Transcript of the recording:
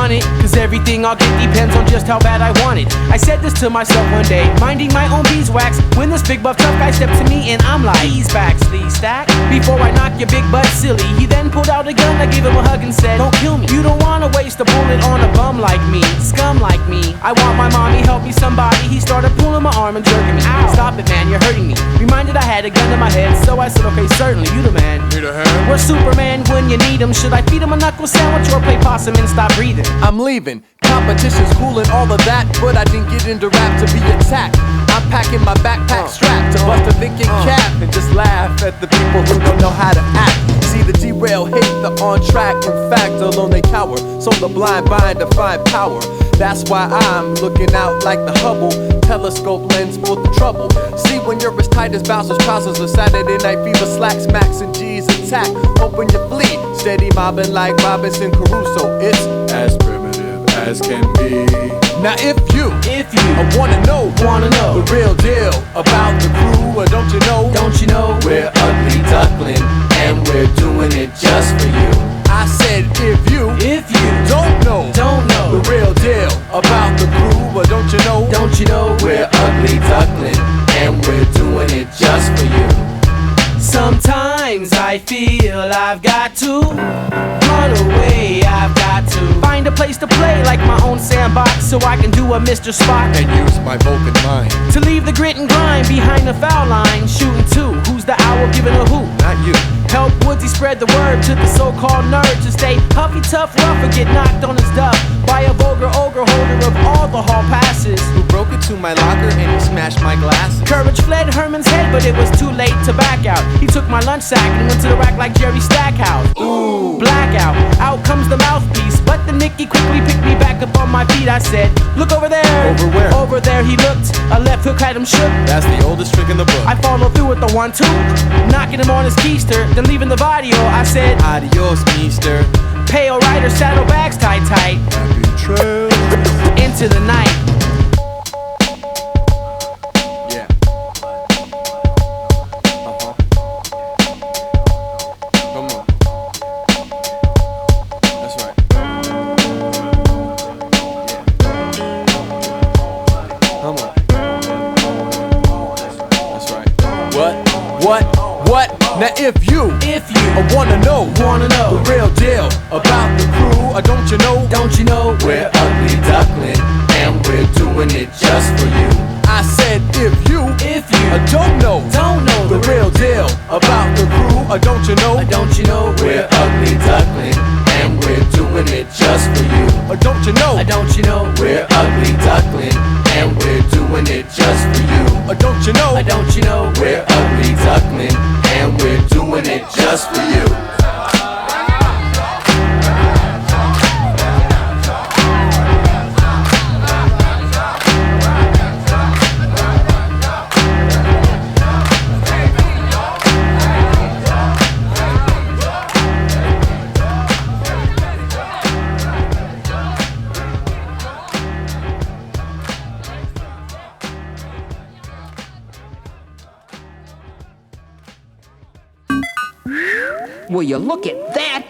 on it, cause everything I'll get depends on just how bad I want it. I said this to myself one day, minding my own beeswax, when this big buff tough guy stepped to me and I'm like, ease back, sleeve stack, before I knock your big butt silly. He then pulled out a gun, I gave him a hug and said, don't kill me. You don't wanna waste a bullet on a bum like me, scum like me. I want my mommy, help me somebody. He started pulling my arm and jerking me. Ow. Stop it, man, you're hurting me. Reminded I had a gun in my head, so I said, okay, certainly, you the man. Need a hand? We're Superman when you need him. Should I feed him a knuckle sandwich or play possum and stop breathing? I'm leaving, competition's cool and all of that, but I didn't get into rap to be attacked. I'm packing my backpack strapped to bust a thinking cap and just laugh at the people who don't know how to act. See the derail, hate the on track. In fact, alone they cower, so the blind bind to find power. That's why I'm looking out like the Hubble telescope lens for the trouble. See when you're as tight as Bowser's trousers, or Saturday Night Fever slacks, Max and G's attack. Hoping you flee, steady mobbing like Robinson Crusoe. It's as primitive as can be. Now if you wanna know the real deal about the crew, or don't you know We're Ugly Duckling and we're doing it just for you. I said if you don't know the real deal about the crew, or don't you know We're Ugly Duckling and we're doing it just for you. Sometimes I feel I've got to run away, I've got to find a place to play like my own sandbox, so I can do a Mr. Spock And use my Vulcan mind. to leave the grit and grind behind the foul line, shooting two. Who's the owl giving a hoot? Not you. Help Woodsy spread the word to the so-called nerd to stay huffy, tough, rough, or get knocked on his duff by a vulgar ogre holder of all the hall passes, who broke into my locker and he smashed my glasses. Courage fled Herman's head, but it was too late to back out. He took my lunch sack and went to the rack like Jerry Stackhouse. Ooh, blackout, out comes the mouthpiece, but the Nicky quickly picked me back up on my feet. I said, look over there. Over where? Over there he looked, a left hook had him shook. That's the oldest trick in the book. I followed through with the 1-2, knocking him on his keister, then leaving the barrio. I said, Adios, mister. pale rider, saddlebags tight. Happy trails. Into the night. Yeah. Come on. That's right. Yeah. Come on. That's right. What? Now if you wanna know the real deal about the crew, or don't you know We're Ugly Duckling and we're doing it just for you. I said if you don't know the real deal about the crew, or don't you know We're Ugly Duckling and we're doing it just for you. or don't you know We're Ugly Duckling and we're doing it just for you. or don't you know We're Ugly Duckling and we're doing it just for you. Will you look at that?